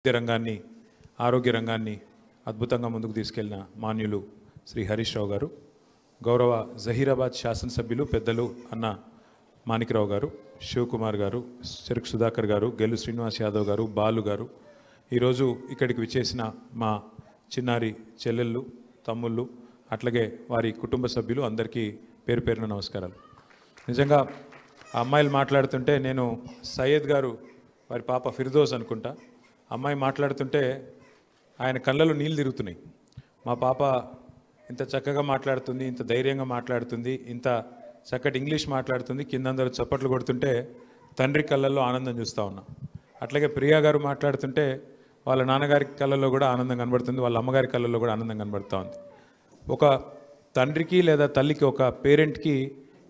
వైద్య రంగాన్ని ఆరోగ్య రంగాన్ని అద్భుతంగా ముందుకు తీసుకెళ్లిన మాన్యులు శ్రీ హరీష్ రావు గారు, గౌరవ జహీరాబాద్ శాసనసభ్యులు పెద్దలు అన్న మాణిక్రావు గారు, శివకుమార్ గారు, చెరుకు సుధాకర్ గారు, గెల్లు శ్రీనివాస్ యాదవ్ గారు, బాలు గారు, ఈరోజు ఇక్కడికి విచ్చేసిన మా చిన్నారి చెల్లెళ్ళు, తమ్ముళ్ళు, అట్లాగే వారి కుటుంబ సభ్యులు అందరికీ పేరు పేరున నమస్కారాలు. నిజంగా ఆ అమ్మాయిలు మాట్లాడుతుంటే నేను సయ్యద్ గారు వారి పాప ఫిర్దోస్ అనుకుంటా, అమ్మాయి మాట్లాడుతుంటే ఆయన కళ్ళలో నీళ్ళు తిరుగుతున్నాయి. మా పాప ఇంత చక్కగా మాట్లాడుతుంది, ఇంత ధైర్యంగా మాట్లాడుతుంది, ఇంత చక్కటి ఇంగ్లీష్ మాట్లాడుతుంది, కింద అందరూ చప్పట్లు కొడుతుంటే తండ్రి కళ్ళల్లో ఆనందం చూస్తూ ఉన్నా. అట్లాగే ప్రియా గారు మాట్లాడుతుంటే వాళ్ళ నాన్నగారి కళ్ళల్లో కూడా ఆనందం కనబడుతుంది, వాళ్ళ అమ్మగారి కళ్ళల్లో కూడా ఆనందం కనబడుతూ ఉంది. ఒక తండ్రికి లేదా తల్లికి, ఒక పేరెంట్కి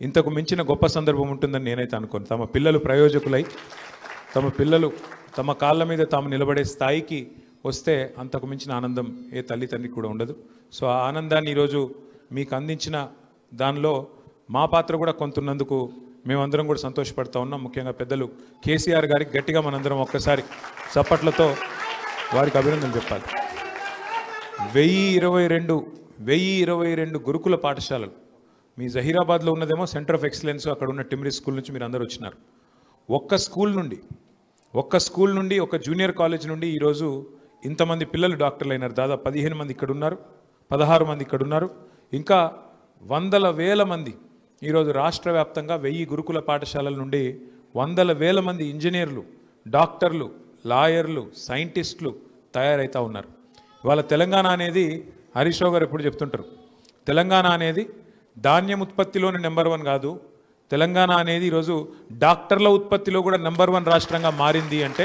ఇంతకు మించిన గొప్ప సందర్భం ఉంటుందని నేనైతే అనుకోను. తమ పిల్లలు ప్రయోజకులై తమ పిల్లలు తమ కాళ్ళ మీద తాము నిలబడే స్థాయికి వస్తే అంతకు మించిన ఆనందం ఏ తల్లి తండ్రికి కూడా ఉండదు. సో ఆ ఆనందాన్ని ఈరోజు మీకు అందించిన దానిలో మా పాత్ర కూడా కొంతున్నందుకు మేమందరం కూడా సంతోషపడుతూ ఉన్నాం. ముఖ్యంగా పెద్దలు కేసీఆర్ గారికి గట్టిగా మనందరం ఒక్కసారి చప్పట్లతో వారికి అభినందనలు చెప్పాలి. 1022 గురుకుల పాఠశాలలు మీ జహీరాబాద్లో ఉన్నదేమో సెంటర్ ఆఫ్ ఎక్సలెన్స్, అక్కడ ఉన్న టిమ్రీ స్కూల్ నుంచి మీరు అందరూ వచ్చినారు. ఒక్క స్కూల్ నుండి ఒక జూనియర్ కాలేజ్ నుండి ఈరోజు ఇంతమంది పిల్లలు డాక్టర్లు అయినారు. దాదాపు 15 మంది ఇక్కడ ఉన్నారు, 16 మంది ఇక్కడ ఉన్నారు. ఇంకా వందల వేల మంది ఈరోజు రాష్ట్ర వ్యాప్తంగా 1000 గురుకుల పాఠశాలల నుండి వందల వేల మంది ఇంజనీర్లు, డాక్టర్లు, లాయర్లు, సైంటిస్టులు తయారవుతూ ఉన్నారు. ఇవాళ తెలంగాణ అనేది హరీష్ రావు గారు ఎప్పుడు చెప్తుంటారు, తెలంగాణ అనేది ధాన్యం ఉత్పత్తిలోనే నెంబర్ 1 కాదు, తెలంగాణ అనేది ఈరోజు డాక్టర్ల ఉత్పత్తిలో కూడా నెంబర్ 1 రాష్ట్రంగా మారింది. అంటే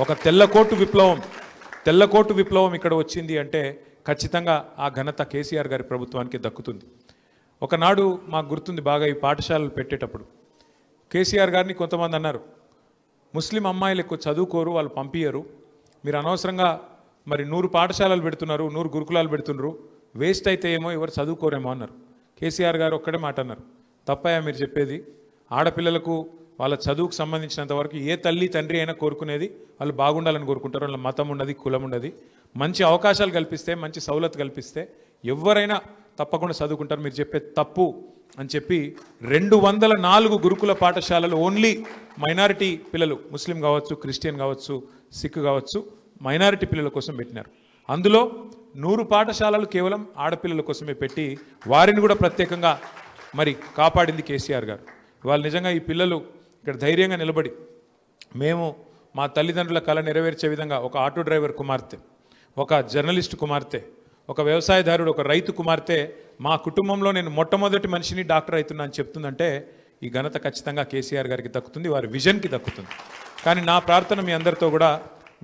ఒక తెల్లకోటు విప్లవం ఇక్కడ వచ్చింది అంటే ఖచ్చితంగా ఆ ఘనత కేసీఆర్ గారి ప్రభుత్వానికి దక్కుతుంది. ఒకనాడు మాకు గుర్తుంది బాగా, ఈ పాఠశాలలు పెట్టేటప్పుడు కేసీఆర్ గారిని కొంతమంది అన్నారు, ముస్లిం అమ్మాయిలు ఎక్కువ చదువుకోరు, వాళ్ళు పంపించరు, మీరు అనవసరంగా మరి 100 పాఠశాలలు పెడుతున్నారు, 100 గురుకులాలు పెడుతున్నారు, వేస్ట్ అయితే ఏమో, ఎవరు చదువుకోరేమో అన్నారు. కేసీఆర్ గారు ఒక్కడే మాట అన్నారు, తప్పయా మీరు చెప్పేది, ఆడపిల్లలకు వాళ్ళ చదువుకు సంబంధించినంత వరకు ఏ తల్లి తండ్రి అయినా కోరుకునేది వాళ్ళు బాగుండాలని కోరుకుంటారు. వాళ్ళ మతం ఉండదు, కులం ఉండదు, మంచి అవకాశాలు కల్పిస్తే, మంచి సౌలత్ కల్పిస్తే ఎవరైనా తప్పకుండా చదువుకుంటారు, మీరు చెప్పే తప్పు అని చెప్పి 204 గురుకుల పాఠశాలలు ఓన్లీ మైనారిటీ పిల్లలు, ముస్లిం కావచ్చు, క్రిస్టియన్ కావచ్చు, సిక్ కావచ్చు, మైనారిటీ పిల్లల కోసం పెట్టినారు. అందులో 100 పాఠశాలలు కేవలం ఆడపిల్లల కోసమే పెట్టి వారిని కూడా ప్రత్యేకంగా మరి కాపాడింది కేసీఆర్ గారు. వాళ్ళు నిజంగా ఈ పిల్లలు ఇక్కడ ధైర్యంగా నిలబడి మేము మా తల్లిదండ్రుల కళ నెరవేర్చే విధంగా ఒక ఆటో డ్రైవర్ కుమార్తె, ఒక జర్నలిస్ట్ కుమార్తె, ఒక వ్యవసాయదారుడు, ఒక రైతు కుమార్తె మా కుటుంబంలో నేను మొట్టమొదటి మనిషిని డాక్టర్ అవుతున్నా అని చెప్తుందంటే ఈ ఘనత ఖచ్చితంగా కేసీఆర్ గారికి దక్కుతుంది, వారి విజన్కి దక్కుతుంది. కానీ నా ప్రార్థన మీ అందరితో కూడా,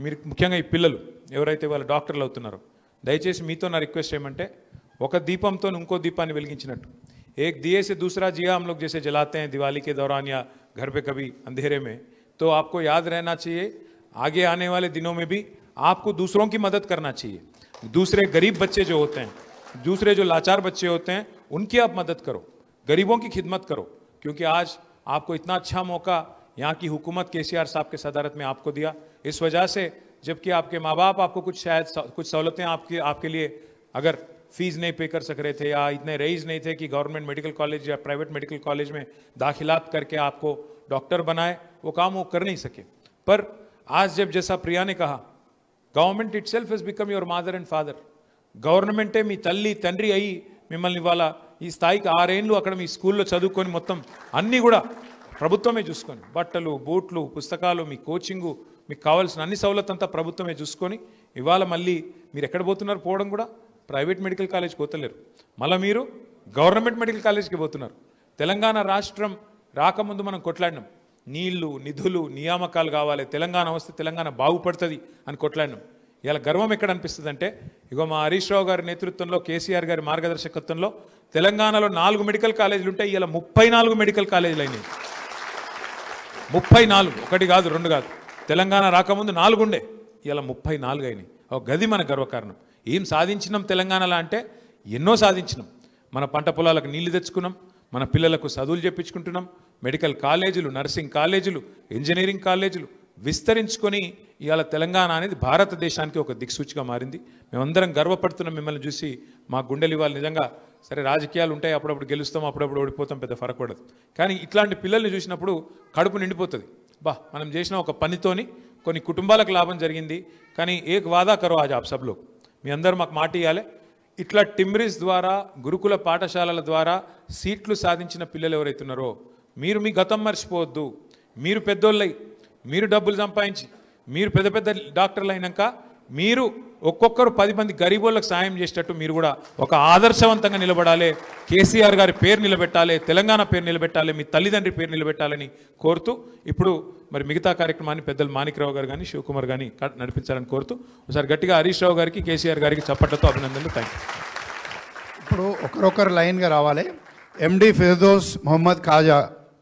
మీరు ముఖ్యంగా ఈ పిల్లలు ఎవరైతే వాళ్ళు డాక్టర్లు అవుతున్నారో, దయచేసి మీతో నా రిక్వెస్ట్ ఏమంటే, ఒక దీపంతో ఇంకో దీపాన్ని వెలిగించినట్టు एक दिए से दूसरा जिया हम लोग जैसे जलाते हैं दिवाली के दौरान या घर पे कभी अंधेरे में, तो आपको याद रहना चाहिए आगे आने वाले दिनों में भी आपको दूसरों की मदद करना चाहिए. दूसरे गरीब बच्चे जो होते हैं, दूसरे जो लाचार बच्चे होते हैं, उनकी आप मदद करो, गरीबों की खिदमत करो, क्योंकि आज आपको इतना अच्छा मौका यहाँ की हुकूमत केसीआर साहब के सदारत में आपको दिया. इस वजह से जबकि आपके माँ बाप आपको कुछ सहूलतें आपके लिए अगर फीस नहीं पे कर सक रहे थे या इतने रईस नहीं थे कि गवर्नमेंट मेडिकल कॉलेज या प्राइवेट मेडिकल कॉलेज में दाखिलात करके आपको डॉक्टर बनाए, वो काम वो कर नहीं सके. पर आज जब जैसा प्रिया ने कहा, government itself has become your mother and father, గవర్నమెంటే మీ తల్లి తండ్రి అయ్యి మిమ్మల్ని ఇవాళ ఈ స్థాయికి 6 ఏళ్ళు అక్కడ మీ స్కూల్లో చదువుకొని మొత్తం అన్నీ కూడా ప్రభుత్వమే చూసుకొని, బట్టలు, బూట్లు, పుస్తకాలు, మీ కోచింగు, మీకు కావాల్సిన అన్ని సౌలత్ అంతా ప్రభుత్వమే చూసుకొని ఇవాళ మళ్ళీ మీరు ఎక్కడ పోతున్నారు, పోవడం కూడా ప్రైవేట్ మెడికల్ కాలేజ్కి పోతలేరు, మళ్ళీ మీరు గవర్నమెంట్ మెడికల్ కాలేజ్కి పోతున్నారు. తెలంగాణ రాష్ట్రం రాకముందు మనం కొట్లాడినాం, నీళ్లు, నిధులు, నియామకాలు కావాలి, తెలంగాణ వస్తే తెలంగాణ బాగుపడుతుంది అని కొట్లాడినాం. ఇలా గర్వం ఎక్కడ అనిపిస్తుంది అంటే, ఇగో మా హరీష్ రావు గారి నేతృత్వంలో, కేసీఆర్ గారి మార్గదర్శకత్వంలో తెలంగాణలో 4 మెడికల్ కాలేజీలు ఉంటాయి, ఇలా 34 మెడికల్ కాలేజీలు అయినాయి. 34, 1 కాదు 2 కాదు. తెలంగాణ రాకముందు 4 ఉండే, ఇలా 34 అయినాయి. ఒక గది మన గర్వకారణం. ఏం సాధించినాం తెలంగాణలో అంటే ఎన్నో సాధించినాం. మన పంట పొలాలకు నీళ్లు తెచ్చుకున్నాం, మన పిల్లలకు చదువులు చెప్పించుకుంటున్నాం, మెడికల్ కాలేజీలు, నర్సింగ్ కాలేజీలు, ఇంజనీరింగ్ కాలేజీలు విస్తరించుకొని ఇవాళ తెలంగాణ అనేది భారతదేశానికి ఒక దిక్సూచిగా మారింది. మేమందరం గర్వపడుతున్న మిమ్మల్ని చూసి మా గుండెలు ఇవాళ నిజంగా సరే రాజకీయాలు ఉంటాయి, అప్పుడప్పుడు గెలుస్తాం, అప్పుడప్పుడు ఓడిపోతాం, పెద్ద ఫరక్ పడదు. కానీ ఇట్లాంటి పిల్లల్ని చూసినప్పుడు కడుపు నిండిపోతుంది. మనం చేసిన ఒక పనితోని కొన్ని కుటుంబాలకు లాభం జరిగింది. కానీ ఏక్ వాదా కరో ఆజ్ ఆప్ సబ్లో, మీ అందరూ మాకు మాట ఇవ్వాలి. ఇట్లా టిమ్రిస్ ద్వారా గురుకుల పాఠశాలల ద్వారా సీట్లు సాధించిన పిల్లలు ఎవరైతున్నారో మీరు మీ గతం మర్చిపోవద్దు. మీరు పెద్దోళ్ళై, మీరు డబ్బులు సంపాదించి, మీరు పెద్ద పెద్ద డాక్టర్లు అయినాక మీరు ఒక్కొక్కరు 10 మంది గరీబోళ్ళకు సాయం చేసేటట్టు మీరు కూడా ఒక ఆదర్శవంతంగా నిలబడాలి. కేసీఆర్ గారి పేరు నిలబెట్టాలి, తెలంగాణ పేరు నిలబెట్టాలి, మీ తల్లిదండ్రి పేరు నిలబెట్టాలని కోరుతూ ఇప్పుడు మరి మిగతా కార్యక్రమాన్ని పెద్దలు మాణిక్రావు గారు కానీ శివకుమార్ కానీ నడిపించాలని కోరుతూ ఒకసారి గట్టిగా హరీష్ రావు గారికి కేసీఆర్ గారికి చప్పట్లతో అభినందనలు. Thank you. ఇప్పుడు ఒకరొకరు లైన్గా రావాలి. ఎండి ఫిర్దౌస్ మొహమ్మద్ ఖాజా